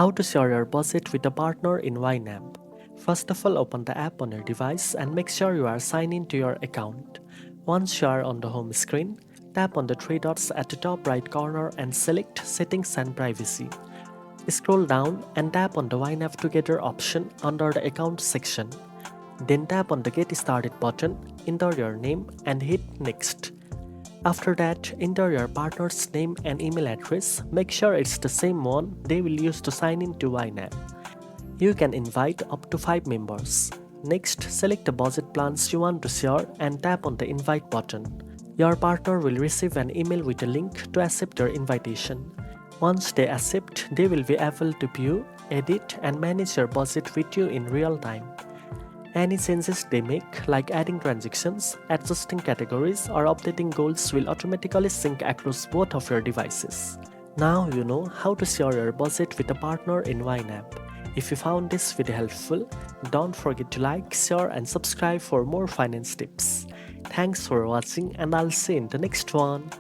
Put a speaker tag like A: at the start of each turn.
A: How to share your budget with a partner in YNAB. First of all, open the app on your device and make sure you are signed in to your account. Once you are on the home screen, tap on the three dots at the top right corner and select Settings and Privacy. Scroll down and tap on the YNAB Together option under the Account section. Then tap on the Get Started button, enter your name and hit Next. After that, enter your partner's name and email address. Make sure it's the same one they will use to sign in to YNAB. You can invite up to 5 members. Next, select the budget plans you want to share and tap on the Invite button. Your partner will receive an email with a link to accept your invitation. Once they accept, they will be able to view, edit, and manage your budget with you in real time. Any changes they make, like adding transactions, adjusting categories, or updating goals, will automatically sync across both of your devices. Now you know how to share your budget with a partner in YNAB. If you found this video helpful, don't forget to like, share, and subscribe for more finance tips. Thanks for watching, and I'll see you in the next one.